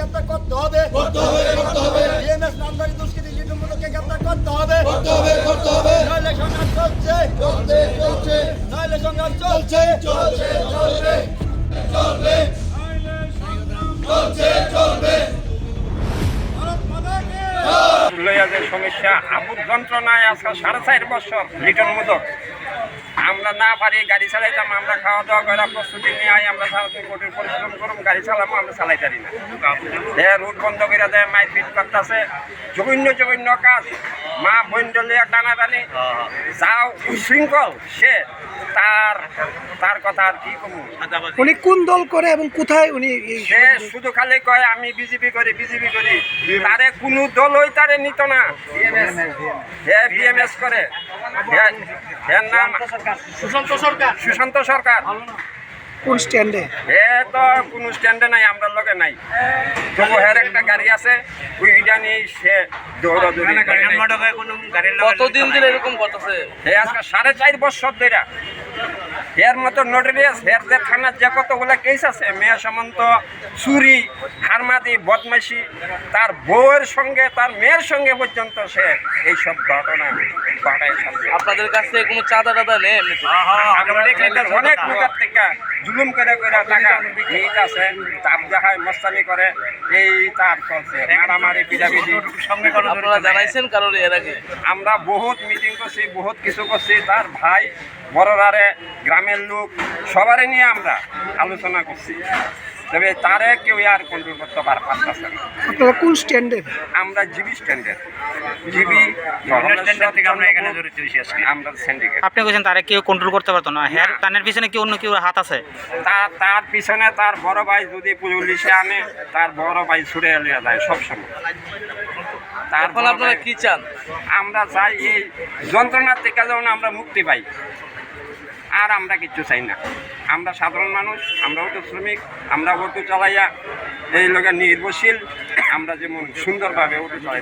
গ্রেপ্তার করতে হবে, বিএমএস নামধারী দুষ্কৃতী লিটুমুলুকে গ্রেপ্তার করতে হবে, নইলে সংঘাত চলছে, নইলে সংঘাত চলছে, লইয়া যে সমস্যা আবুর যন্ত্রণায় আজকে 4.5 বছর লিটন মুদক আমরা না পারি গাড়ি চালাইতাম, আমরা খাওয়া দাওয়া করে প্রস্তুতি নিয়ে আই, আমরা সারাদিন কঠিন পরিশ্রম করুম, গাড়ি চালাবো, আমরা চালাই পারি না। রুট বন্ধ করে দেয়, মাইপিট করতেছে, জঘন্য কাজ, মা বন্ডলিয়া টানাটানি, যাও উশৃঙ্খল সে, তার কথা আর কি কমু। উনি কোন দল করে এবং কোথায় উনি? সে শুধু খালি কয় আমি বিজেপি করি, তারে কোনো দলই তারে নিত না। হে বিএমএস করে, এর নাম সুশান্ত সরকার। কোন স্ট্যান্ডে? হে তো কোনো স্ট্যান্ডে নাই, আমরা লগে নাই, তবু হের একটা গাড়ি আছে, ওইটা নিয়ে সে দৌড়াদৌড়ি। কতদিন ধরে এরকম করতেছে? হে আজকে 4.5 বছর ধরে এর মতো নোটরিয়াস, এর যে থানার যে কতগুলো কেস আছে, মেয়ে সামন্ত, চুরি, হারমাদি, বদমাইশি, তার বউয়ের সঙ্গে, তার মেয়ের সঙ্গে পর্যন্ত সে এইসব ঘটনা ঘটায়। আপনাদের কাছ থেকে কোনো চাঁদা টাদা নেই? অনেক লোকের থেকে জুলুম করে টাকা নিট আছে, চাপ দেখায়, মস্তানি করে, এই তার চলছে মারামারি, পিটাপিটি। আপনারা জানাইছেন কারণ এর আগে? আমরা বহুত মিটিং করছি, বহুত কিছু করছি, তার ভাই বড়রারে, গ্রামের লোক সবারে নিয়ে আমরা আলোচনা করছি, তবে তারে কেউ আর কন্ট্রোল করতে পারতেছে না। আপনারা কোন স্ট্যান্ডে? আমরা জিবি স্ট্যান্ডার্ড, জিবি থেকে আমরা এখানে জড়িত হয়েছি আজকে, আমরা সিন্ডিকেট। আপনি বলছেন তারা কেউ কন্ট্রোল করতে পারতো না, হ্যাঁ তানের পিছনে কি অন্য কেউ হাত আছে? তার পিছনে তার বড় ভাই যদি পুলিশে আনে, তার বড় ভাই ছুড়ে এলিয়ে যায় সবসময়। তারপর আপনারা কি চান? আমরা চাই এই যন্ত্রণার থেকে যেন আমরা মুক্তি পাই, আর আমরা কিচ্ছু চাই না। আমরা সাধারণ মানুষ, আমরা অটো শ্রমিক, আমরা অটো চালাইয়া এই লোকের নির্ভরশীল, আমরা যেমন সুন্দরভাবে অটো চালাই।